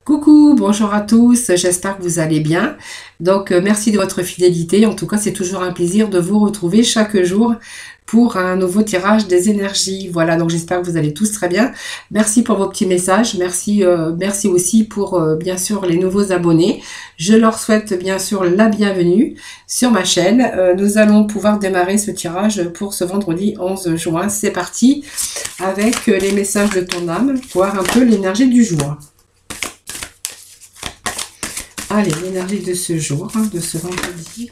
Coucou, bonjour à tous, j'espère que vous allez bien. Donc, merci de votre fidélité. En tout cas, c'est toujours un plaisir de vous retrouver chaque jour pour un nouveau tirage des énergies. Voilà, donc j'espère que vous allez tous très bien. Merci pour vos petits messages. Merci aussi pour, bien sûr, les nouveaux abonnés. Je leur souhaite, bien sûr, la bienvenue sur ma chaîne. Nous allons pouvoir démarrer ce tirage pour ce vendredi 11 juin. C'est parti avec les messages de ton âme, voir un peu l'énergie du jour. Allez, l'énergie de ce jour, de ce vendredi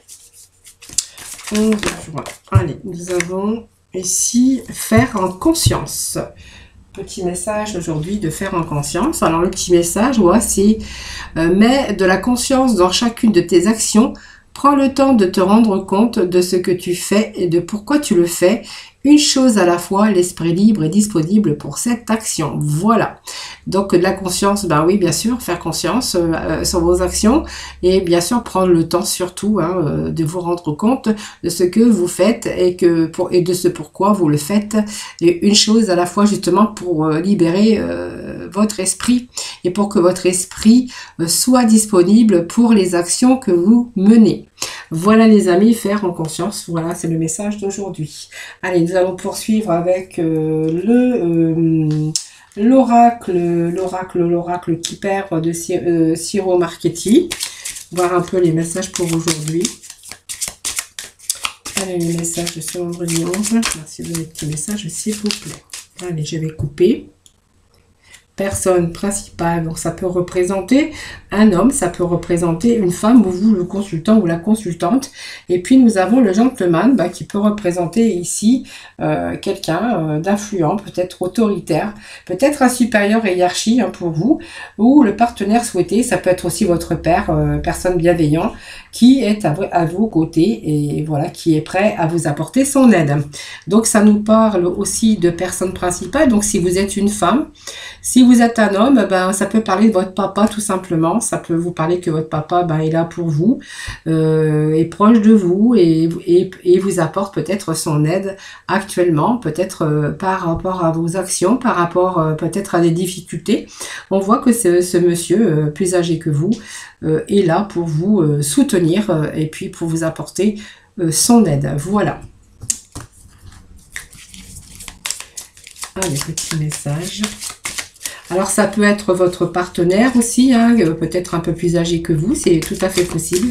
11 juin. Allez, nous avons ici faire en conscience. Petit message aujourd'hui de faire en conscience. Alors, le petit message, ouais, c'est mets de la conscience dans chacune de tes actions. Prends le temps de te rendre compte de ce que tu fais et de pourquoi tu le fais. Une chose à la fois, l'esprit libre est disponible pour cette action. Voilà. Donc, de la conscience, ben oui, bien sûr, faire conscience sur vos actions et bien sûr prendre le temps surtout de vous rendre compte de ce que vous faites et de ce pourquoi vous le faites. Et une chose à la fois justement pour libérer votre esprit et pour que votre esprit soit disponible pour les actions que vous menez. Voilà les amis, faire en conscience, voilà c'est le message d'aujourd'hui. Allez, nous allons poursuivre avec l'oracle qui perd de Ciro Marchetti. Voir un peu les messages pour aujourd'hui. Allez, les messages de ce vendredi 11. Merci de mes petits messages s'il vous plaît. Allez, je vais couper. Personne principale, donc ça peut représenter un homme, ça peut représenter une femme ou vous le consultant ou la consultante. Et puis nous avons le gentleman qui peut représenter ici quelqu'un d'influent, peut-être autoritaire, peut-être un supérieur hiérarchie pour vous, ou le partenaire souhaité, ça peut être aussi votre père, personne bienveillante, qui est à vos côtés et voilà, qui est prêt à vous apporter son aide. Donc ça nous parle aussi de personnes principales, donc si vous êtes une femme, si vous êtes un homme, ça peut parler de votre papa tout simplement. Ça peut vous parler que votre papa est là pour vous, est proche de vous et vous apporte peut-être son aide actuellement, peut-être par rapport à vos actions, par rapport peut-être à des difficultés. On voit que ce monsieur plus âgé que vous est là pour vous soutenir et puis pour vous apporter son aide. Voilà. Allez, petit message. Alors, ça peut être votre partenaire aussi, peut-être un peu plus âgé que vous, c'est tout à fait possible.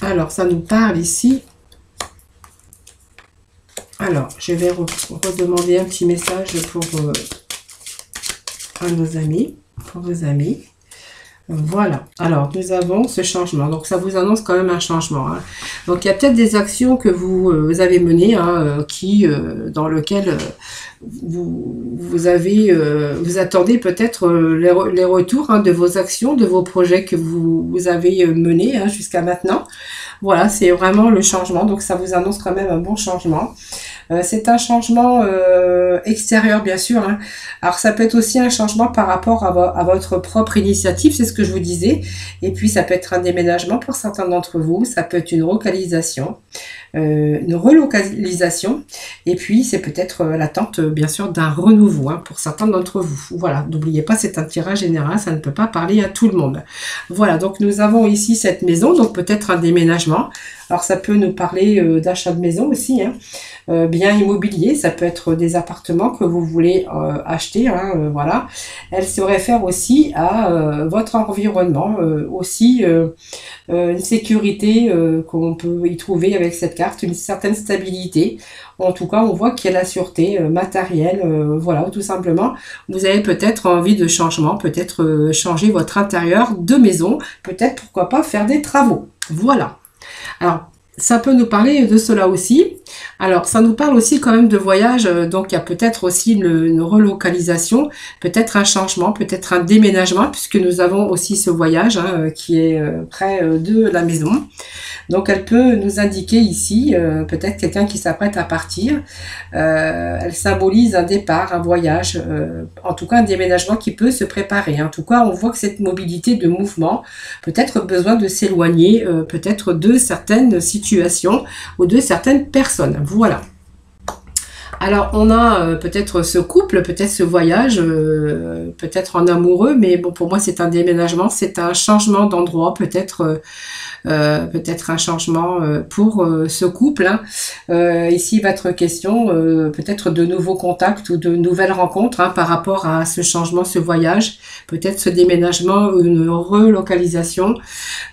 Alors, ça nous parle ici. Alors, je vais redemander un petit message pour nos amis, pour vos amis. Voilà, alors nous avons ce changement, donc ça vous annonce quand même un changement. Donc il y a peut-être des actions que vous avez menées, dans lesquelles vous attendez peut-être les retours de vos actions, de vos projets que vous avez menés jusqu'à maintenant. Voilà, c'est vraiment le changement, donc ça vous annonce quand même un bon changement. C'est un changement extérieur, bien sûr. Alors, ça peut être aussi un changement par rapport à votre propre initiative, c'est ce que je vous disais. Et puis, ça peut être un déménagement pour certains d'entre vous. Ça peut être une relocalisation. Et puis, c'est peut-être l'attente, bien sûr, d'un renouveau pour certains d'entre vous. Voilà, n'oubliez pas, c'est un tirage général, ça ne peut pas parler à tout le monde. Voilà, donc nous avons ici cette maison, donc peut-être un déménagement. Alors, ça peut nous parler d'achat de maison aussi, bien immobilier, ça peut être des appartements que vous voulez acheter, voilà. Elle se réfère aussi à votre environnement, aussi une sécurité qu'on peut y trouver avec cette carte, une certaine stabilité. En tout cas, on voit qu'il y a la sûreté matérielle, voilà, tout simplement. Vous avez peut-être envie de changement, peut-être changer votre intérieur de maison, peut-être, pourquoi pas, faire des travaux. Voilà. Alors, ça peut nous parler de cela aussi. Alors, ça nous parle aussi quand même de voyage, donc il y a peut-être aussi une relocalisation, peut-être un changement, peut-être un déménagement, puisque nous avons aussi ce voyage qui est près de la maison. Donc, elle peut nous indiquer ici, peut-être quelqu'un qui s'apprête à partir. Elle symbolise un départ, un voyage, en tout cas un déménagement qui peut se préparer. En tout cas, on voit que cette mobilité de mouvement, peut-être besoin de s'éloigner, peut-être de certaines situations ou de certaines personnes. Voilà. Alors, on a peut-être ce couple, peut-être ce voyage, peut-être en amoureux, mais bon, pour moi, c'est un déménagement, c'est un changement d'endroit, peut-être un changement pour ce couple, hein. Ici, il va être question peut-être de nouveaux contacts ou de nouvelles rencontres, hein, par rapport à ce changement, ce voyage, peut-être ce déménagement ou une relocalisation.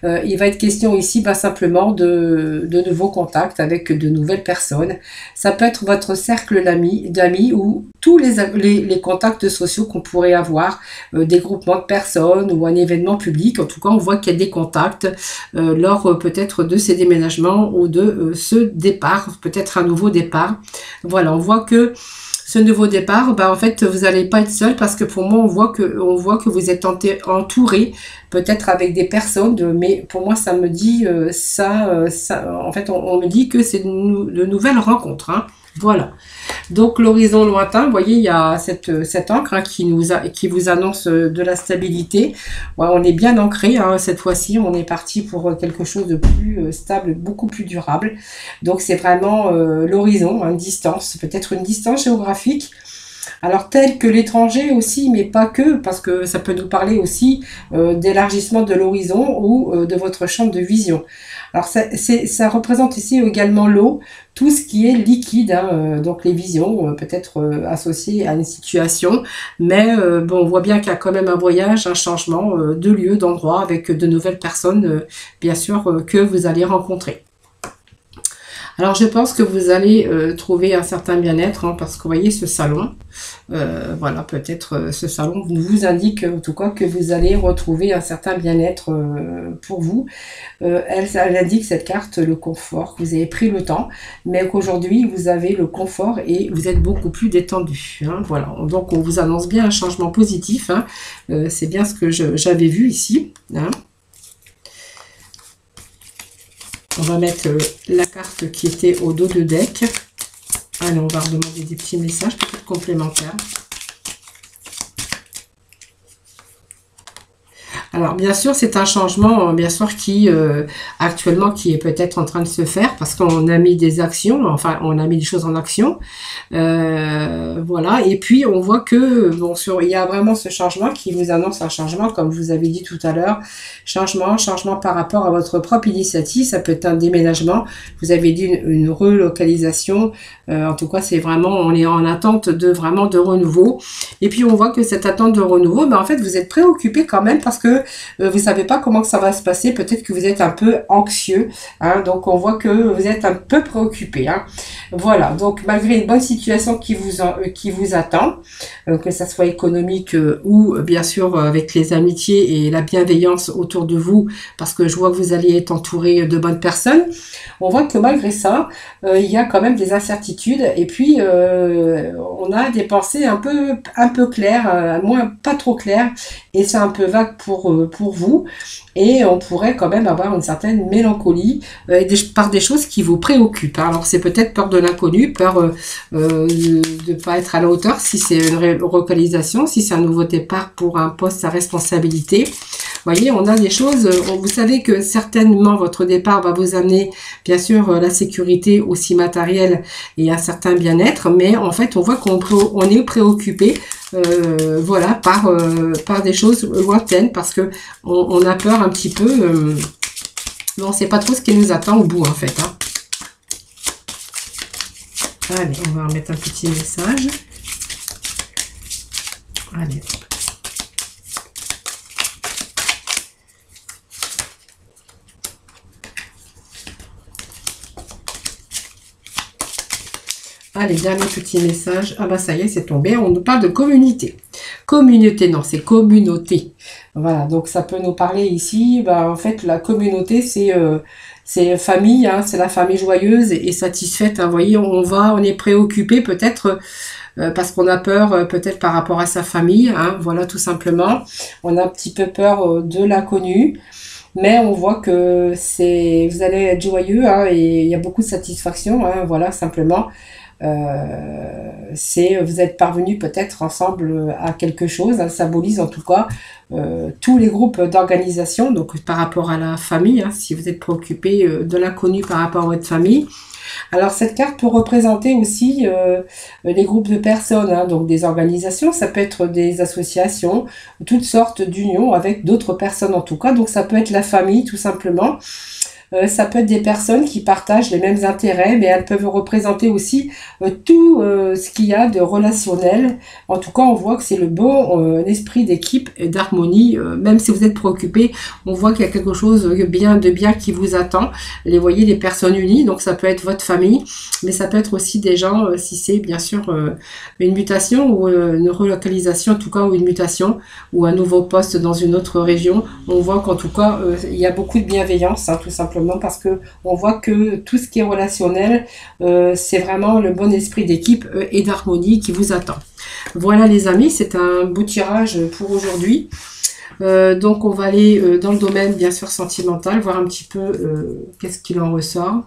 Il va être question ici simplement de nouveaux contacts avec de nouvelles personnes. Ça peut être votre cercle d'amis ou tous les contacts sociaux qu'on pourrait avoir, des groupements de personnes ou un événement public. En tout cas, on voit qu'il y a des contacts lors peut-être de ces déménagements ou de ce départ, peut-être un nouveau départ. Voilà, on voit que ce nouveau départ, en fait, vous n'allez pas être seul parce que pour moi, on voit que vous êtes entouré, peut-être avec des personnes, mais pour moi, ça me dit en fait, on me dit que c'est de nouvelles rencontres, hein. Voilà. Donc l'horizon lointain, vous voyez, il y a cette encre, hein, qui vous annonce de la stabilité. Ouais, on est bien ancré, hein, cette fois-ci, on est parti pour quelque chose de plus stable, beaucoup plus durable. Donc c'est vraiment l'horizon, une distance, peut-être une distance géographique. Alors telle que l'étranger aussi, mais pas que, parce que ça peut nous parler aussi d'élargissement de l'horizon ou de votre champ de vision. Alors ça représente ici également l'eau, tout ce qui est liquide, hein, donc les visions peut-être associées à une situation, mais bon, on voit bien qu'il y a quand même un voyage, un changement de lieu, d'endroit, avec de nouvelles personnes, bien sûr, que vous allez rencontrer. Alors je pense que vous allez trouver un certain bien-être, hein, parce que vous voyez ce salon, voilà, peut-être ce salon vous indique en tout cas que vous allez retrouver un certain bien-être pour vous. Elle indique, cette carte, le confort, que vous avez pris le temps, mais qu'aujourd'hui vous avez le confort et vous êtes beaucoup plus détendu, hein, voilà. Donc on vous annonce bien un changement positif, hein. C'est bien ce que j'avais vu ici, hein. On va mettre la carte qui était au dos de deck. Allez, on va redemander des petits messages peut-être complémentaires. Alors, bien sûr, c'est un changement, bien sûr, qui actuellement, qui est peut-être en train de se faire parce qu'on a mis des actions, enfin, on a mis des choses en action. Voilà. Et puis, on voit que, bon, il y a vraiment ce changement qui vous annonce un changement, comme je vous avais dit tout à l'heure. Changement par rapport à votre propre initiative. Ça peut être un déménagement. Vous avez dit une relocalisation. En tout cas, c'est vraiment, on est en attente vraiment de renouveau. Et puis, on voit que cette attente de renouveau, en fait, vous êtes préoccupé quand même parce que vous savez pas comment que ça va se passer. Peut-être que vous êtes un peu anxieux, hein, donc on voit que vous êtes un peu préoccupé, hein. Voilà, donc malgré une bonne situation qui vous attend, que ça soit économique ou bien sûr avec les amitiés et la bienveillance autour de vous, parce que je vois que vous allez être entouré de bonnes personnes, on voit que malgré ça, il y a quand même des incertitudes et puis on a des pensées un peu claires, moins pas trop claires, et c'est un peu vague pour vous, et on pourrait quand même avoir une certaine mélancolie par des choses qui vous préoccupent, hein. Alors c'est peut-être peur de l'inconnu, peur de ne pas être à la hauteur si c'est une relocalisation, si c'est un nouveau départ pour un poste à responsabilité. Vous voyez, on a des choses, vous savez que certainement votre départ va vous amener, bien sûr, la sécurité aussi matérielle et un certain bien-être, mais en fait, on voit qu'on est préoccupé, voilà, par des choses lointaines, parce que on a peur un petit peu, on ne sait pas trop ce qui nous attend au bout, en fait, hein. Allez, on va remettre un petit message. Allez. Allez, dernier petit message. Ah bah ça y est, c'est tombé. On nous parle de communauté. Communauté, non, c'est communauté. Voilà, donc ça peut nous parler ici. En fait, la communauté, c'est famille, hein, c'est la famille joyeuse et satisfaite, hein. Vous voyez, on est préoccupé peut-être parce qu'on a peur peut-être par rapport à sa famille, hein, voilà, tout simplement. On a un petit peu peur de l'inconnu. Mais on voit que vous allez être joyeux, hein, et il y a beaucoup de satisfaction, hein, voilà, simplement. Vous êtes parvenus peut-être ensemble à quelque chose, ça symbolise en tout cas tous les groupes d'organisation, donc par rapport à la famille, hein, si vous êtes préoccupé de l'inconnu par rapport à votre famille, Alors cette carte peut représenter aussi les groupes de personnes, hein, donc des organisations, ça peut être des associations, toutes sortes d'unions avec d'autres personnes en tout cas, donc ça peut être la famille tout simplement. Ça peut être des personnes qui partagent les mêmes intérêts, mais elles peuvent représenter aussi tout ce qu'il y a de relationnel. En tout cas, on voit que c'est le bon esprit d'équipe et d'harmonie. Même si vous êtes préoccupé, on voit qu'il y a quelque chose de bien qui vous attend. Les voyez, les personnes unies, donc ça peut être votre famille, mais ça peut être aussi des gens, si c'est bien sûr une mutation ou une relocalisation, en tout cas, ou une mutation, ou un nouveau poste dans une autre région. On voit qu'en tout cas, il y a beaucoup de bienveillance, hein, tout simplement, parce que on voit que tout ce qui est relationnel, c'est vraiment le bon esprit d'équipe et d'harmonie qui vous attend. Voilà les amis, c'est un beau tirage pour aujourd'hui. Donc on va aller dans le domaine bien sûr sentimental, voir un petit peu qu'est-ce qu'il en ressort.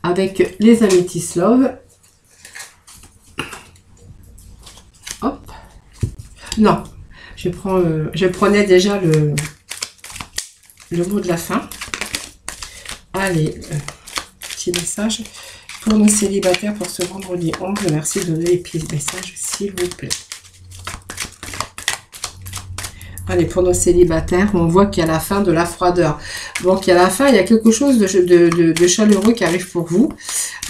Avec les Amethyst Love. Hop. Non, je prenais déjà le mot de la fin. Allez, petit message pour nos célibataires pour ce vendredi 11. Merci de donner les petits messages, s'il vous plaît. Allez, pour nos célibataires, on voit qu'il y a la fin de la froideur. Donc, il y a la fin, il y a quelque chose de chaleureux qui arrive pour vous.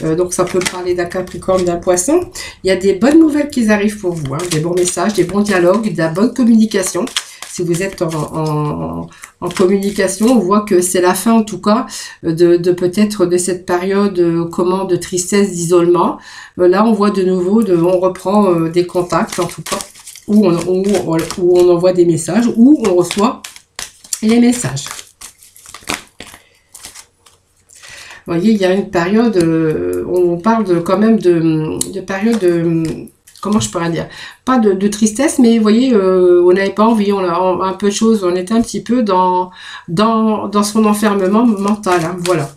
Donc, ça peut parler d'un Capricorne, d'un Poisson. Il y a des bonnes nouvelles qui arrivent pour vous, hein, des bons messages, des bons dialogues, de la bonne communication. Si vous êtes en communication, on voit que c'est la fin en tout cas de peut-être de cette période de tristesse, d'isolement. Là, on voit de nouveau, on reprend des contacts en tout cas, où on envoie des messages, où on reçoit les messages. Vous voyez, il y a une période, on parle quand même de période comment je pourrais dire, pas de tristesse, mais vous voyez, on n'avait pas envie, on a un peu de choses, on était un petit peu dans son enfermement mental, hein, voilà.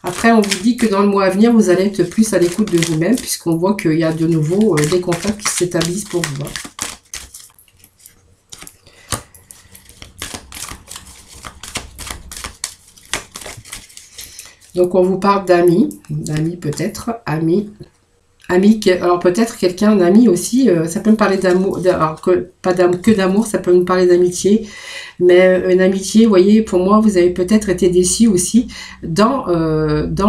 Après, on vous dit que dans le mois à venir, vous allez être plus à l'écoute de vous-même, puisqu'on voit qu'il y a de nouveau des contacts qui s'établissent pour vous. Hein. Donc, on vous parle d'amis peut-être, amis, alors peut-être quelqu'un d'amis aussi, ça peut me parler d'amour, alors pas que d'amour, ça peut me parler d'amitié, mais une amitié, vous voyez, pour moi, vous avez peut-être été déçu aussi dans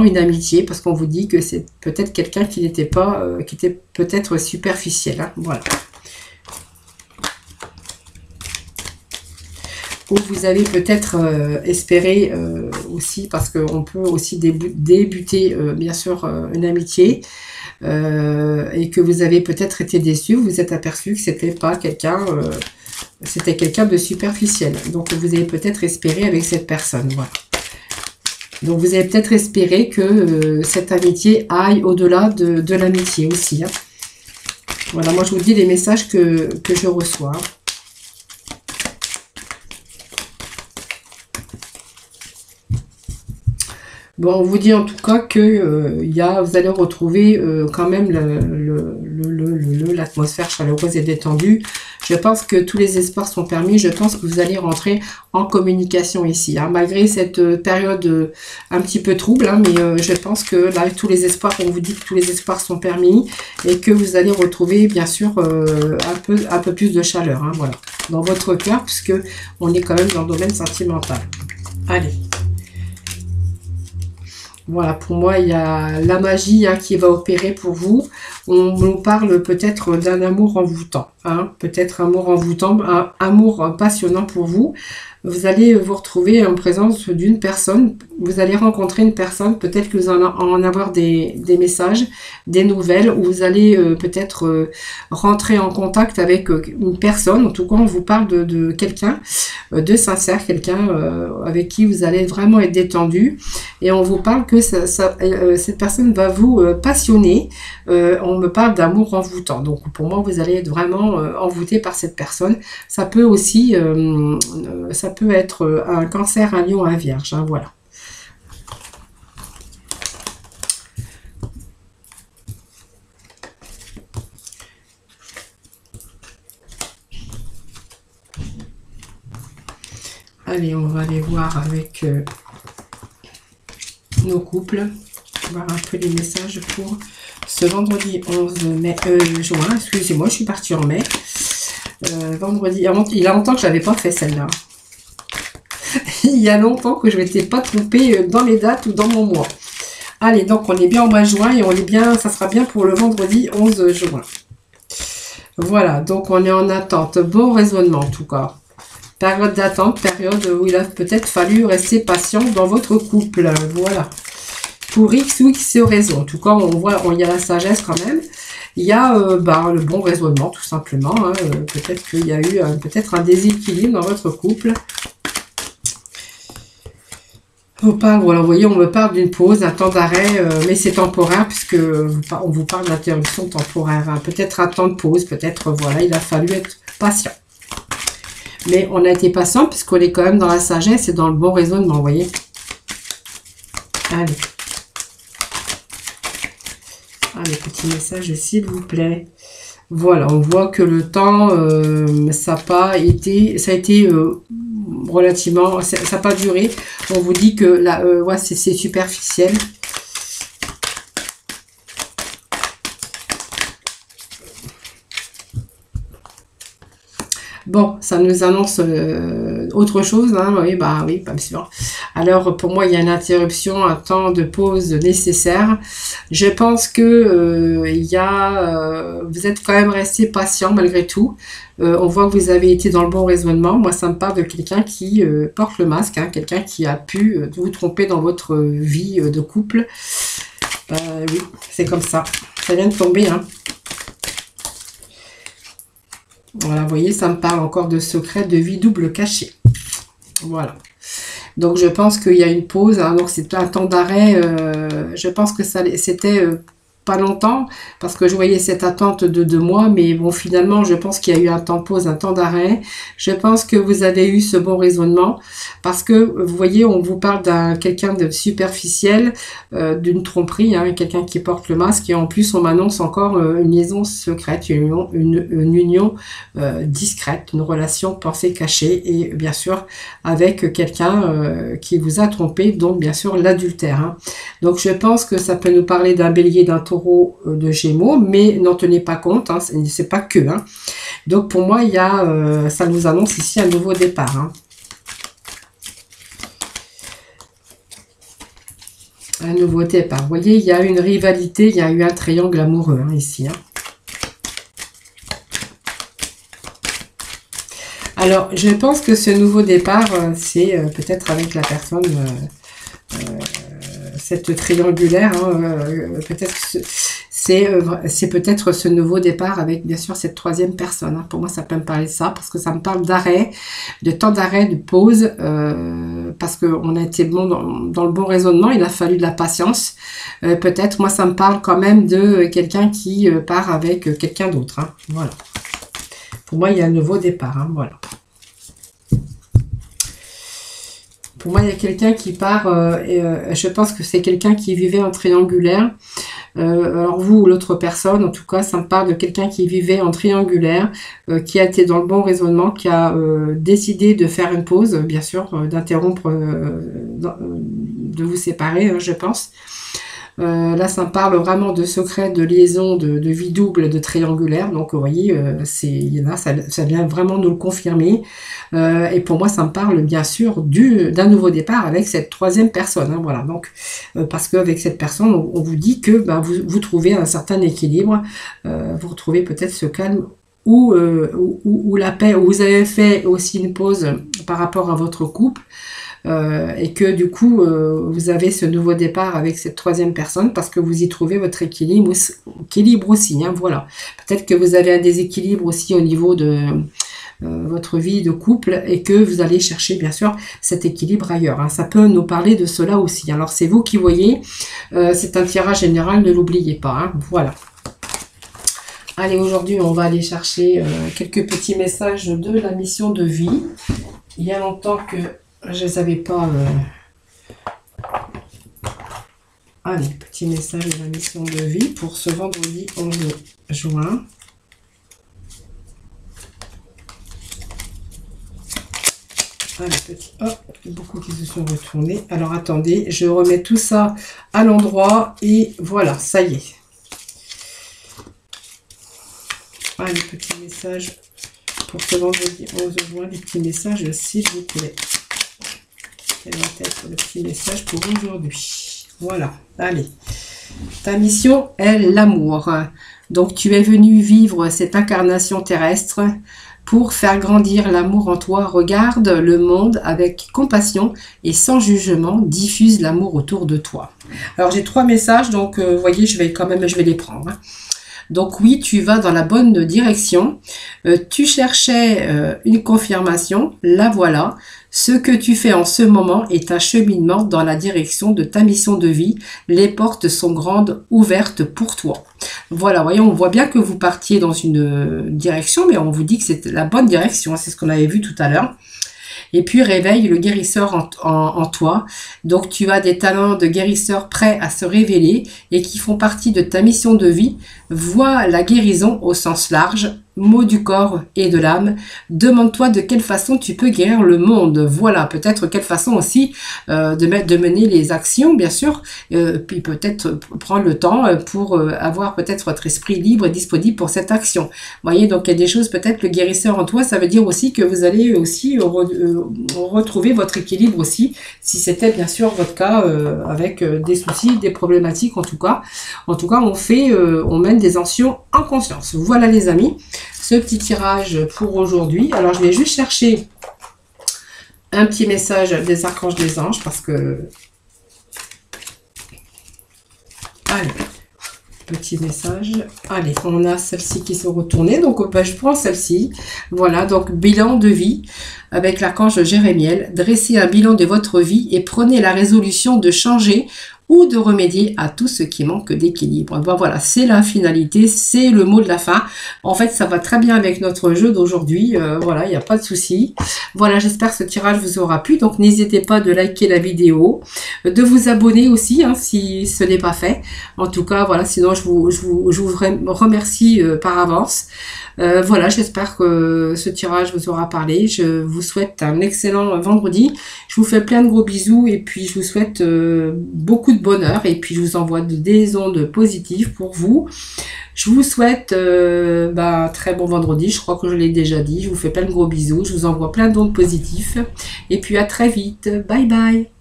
une amitié, parce qu'on vous dit que c'est peut-être quelqu'un qui n'était pas, qui était peut-être superficiel, hein, voilà. Ou vous avez peut-être espéré aussi, parce qu'on peut aussi débuter, bien sûr, une amitié, et que vous avez peut-être été déçu, vous vous êtes aperçu que c'était pas quelqu'un, c'était quelqu'un de superficiel. Donc vous avez peut-être espéré avec cette personne, voilà. Donc vous avez peut-être espéré que cette amitié aille au-delà de l'amitié aussi. Hein. Voilà, moi je vous dis les messages que je reçois. Hein. Bon, on vous dit en tout cas que vous allez retrouver quand même l'atmosphère chaleureuse et détendue. Je pense que tous les espoirs sont permis. Je pense que vous allez rentrer en communication ici. Hein, malgré cette période un petit peu trouble, hein, mais je pense que là, tous les espoirs, on vous dit que tous les espoirs sont permis et que vous allez retrouver, bien sûr, un peu plus de chaleur, hein, voilà, dans votre cœur, puisque on est quand même dans le domaine sentimental. Allez. Voilà, pour moi, il y a la magie hein, qui va opérer pour vous. On nous parle peut-être d'un amour envoûtant. Hein, peut-être amour envoûtant, un amour passionnant pour vous. Vous allez vous retrouver en présence d'une personne. Vous allez rencontrer une personne. Peut-être que vous allez en avoir des messages, des nouvelles. Ou vous allez peut-être rentrer en contact avec une personne. En tout cas, on vous parle de quelqu'un de sincère. Quelqu'un avec qui vous allez vraiment être détendu. Et on vous parle que cette personne va vous passionner. On me parle d'amour envoûtant. Donc pour moi, vous allez être vraiment envoûté par cette personne. Ça peut aussi, ça peut être un Cancer, un Lion, un Vierge. Hein, voilà. Allez, on va aller voir avec nos couples. Voir un peu les messages pour ce vendredi 11 mai, juin. Excusez-moi, je suis partie en mai. Vendredi, il y a longtemps que je n'avais pas fait celle-là. Il y a longtemps que je ne m'étais pas trompée dans les dates ou dans mon mois. Allez, donc on est bien en mois de juin et on est bien, ça sera bien pour le vendredi 11 juin. Voilà, donc on est en attente. Bon raisonnement en tout cas. Période d'attente, période où il a peut-être fallu rester patient dans votre couple. Voilà. Pour X ou X raison. En tout cas, on voit, il y a la sagesse quand même. Il y a le bon raisonnement, tout simplement. Hein. Peut-être qu'il y a eu peut-être un déséquilibre dans votre couple. Voilà, vous voyez, on me parle d'une pause, un temps d'arrêt, mais c'est temporaire puisque on vous parle d'interruption temporaire. Hein. Peut-être un temps de pause, peut-être, voilà, il a fallu être patient. Mais on a été patient puisqu'on est quand même dans la sagesse et dans le bon raisonnement, vous voyez. Allez. Allez, petit message, s'il vous plaît. Voilà, on voit que le temps, ça a été relativement, ça n'a pas duré. On vous dit que là, ouais, c'est superficiel. Bon, ça nous annonce autre chose, hein, oui, oui, bien sûr. Alors, pour moi, il y a une interruption, un temps de pause nécessaire. Je pense que vous êtes quand même resté patient malgré tout. On voit que vous avez été dans le bon raisonnement. Moi, ça me parle de quelqu'un qui porte le masque, hein, quelqu'un qui a pu vous tromper dans votre vie de couple. Oui, c'est comme ça. Ça vient de tomber, hein. Voilà, vous voyez, ça me parle encore de secret de vie double caché. Voilà. Donc, je pense qu'il y a une pause. Hein, donc, c'est un temps d'arrêt. Je pense que c'était pas longtemps parce que je voyais cette attente de 2 mois. Mais bon, finalement, je pense qu'il y a eu un temps de pause, un temps d'arrêt. Je pense que vous avez eu ce bon raisonnement parce que, vous voyez, on vous parle d'un quelqu'un de superficiel, d'une tromperie, hein, quelqu'un qui porte le masque. Et en plus, on m'annonce encore une liaison secrète, une union discrète, une relation pensée cachée. Et bien sûr, avec quelqu'un qui vous a trompé, donc bien sûr l'adultère. Hein. Donc, je pense que ça peut nous parler d'un bélier, d'un taureau, de gémeaux, mais n'en tenez pas compte, hein, c'est pas que. Hein. Donc pour moi, il y a, ça nous annonce ici un nouveau départ. Hein. Un nouveau départ. Vous voyez, il y a une rivalité, il y a eu un triangle amoureux hein, ici. Hein. Alors, je pense que ce nouveau départ, c'est peut-être avec la personne... cette triangulaire, hein, peut-être c'est peut-être ce nouveau départ avec bien sûr cette troisième personne. Hein. Pour moi, ça peut me parler de ça parce que ça me parle d'arrêt, de temps d'arrêt, de pause, parce qu'on a été bon dans le bon raisonnement. Il a fallu de la patience. Peut-être, moi, ça me parle quand même de quelqu'un qui part avec quelqu'un d'autre. Hein. Voilà. Pour moi, il y a un nouveau départ. Hein. Voilà. Pour moi, il y a quelqu'un qui part, je pense que c'est quelqu'un qui vivait en triangulaire. Alors vous ou l'autre personne, en tout cas, ça me parle de quelqu'un qui vivait en triangulaire, qui a été dans le bon raisonnement, qui a décidé de faire une pause, bien sûr, d'interrompre, de vous séparer, hein, je pense. Là, ça me parle vraiment de secret, de liaison, de vie double, de triangulaire. Donc, vous voyez, là, ça vient vraiment nous le confirmer. Et pour moi, ça me parle bien sûr d'un nouveau départ avec cette troisième personne. Hein, voilà. Donc, parce qu'avec cette personne, on vous dit que vous trouvez un certain équilibre. Vous retrouvez peut-être ce calme ou la paix. Où vous avez fait aussi une pause par rapport à votre couple. Et que du coup vous avez ce nouveau départ avec cette troisième personne parce que vous y trouvez votre équilibre aussi, hein, voilà. Peut-être que vous avez un déséquilibre aussi au niveau de votre vie de couple et que vous allez chercher bien sûr cet équilibre ailleurs, hein. Ça peut nous parler de cela aussi. Alors c'est vous qui voyez, c'est un tirage général, ne l'oubliez pas, hein, voilà. Allez, aujourd'hui on va aller chercher quelques petits messages de la mission de vie. Il y a longtemps que je ne savais pas... Allez, petit message de la mission de vie pour ce vendredi 11 juin. Allez, petit. Oh, beaucoup qui se sont retournés. Alors, attendez, je remets tout ça à l'endroit. Et voilà, ça y est. Allez, petit message pour ce vendredi 11 juin. Les petits messages, s'il vous plaît. Quel va être le petit message pour aujourd'hui? Voilà, allez. Ta mission est l'amour. Donc, tu es venu vivre cette incarnation terrestre pour faire grandir l'amour en toi. Regarde le monde avec compassion et sans jugement, diffuse l'amour autour de toi. Alors, j'ai 3 messages, donc vous voyez, je vais les prendre. Donc oui, tu vas dans la bonne direction. Tu cherchais une confirmation, la voilà. Ce que tu fais en ce moment est un cheminement dans la direction de ta mission de vie. Les portes sont grandes, ouvertes pour toi. Voilà, voyons, on voit bien que vous partiez dans une direction, mais on vous dit que c'est la bonne direction. C'est ce qu'on avait vu tout à l'heure. Et puis réveille le guérisseur en toi. Donc tu as des talents de guérisseur prêts à se révéler et qui font partie de ta mission de vie. Vois la guérison au sens large, mot du corps et de l'âme. Demande-toi de quelle façon tu peux guérir le monde. Voilà, peut-être quelle façon aussi de mener les actions, bien sûr. Puis peut-être prendre le temps pour avoir peut-être votre esprit libre et disponible pour cette action. Vous voyez, donc il y a des choses, peut-être le guérisseur en toi, ça veut dire aussi que vous allez aussi retrouver votre équilibre aussi, si c'était bien sûr votre cas avec des soucis, des problématiques en tout cas. En tout cas, on mène des actions en conscience. Voilà les amis, ce petit tirage pour aujourd'hui. Alors je vais juste chercher un petit message des archanges des anges parce que... Allez, petit message. Allez, on a celle-ci qui se retournée, donc ben, je prends celle-ci. Voilà, donc bilan de vie avec l'archange Jérémiel. Dressez un bilan de votre vie et prenez la résolution de changer ou de remédier à tout ce qui manque d'équilibre. Ben voilà, c'est la finalité, c'est le mot de la fin. En fait, ça va très bien avec notre jeu d'aujourd'hui. Voilà, il n'y a pas de souci. Voilà, j'espère que ce tirage vous aura plu. Donc, n'hésitez pas de liker la vidéo, de vous abonner aussi, hein, si ce n'est pas fait. En tout cas, voilà, sinon, je vous remercie par avance. Voilà, j'espère que ce tirage vous aura parlé. Je vous souhaite un excellent vendredi. Je vous fais plein de gros bisous et puis je vous souhaite beaucoup de bonheur et puis je vous envoie des ondes positives pour vous. Je vous souhaite très bon vendredi, je crois que je l'ai déjà dit. Je vous fais plein de gros bisous, je vous envoie plein d'ondes positives et puis à très vite. Bye bye.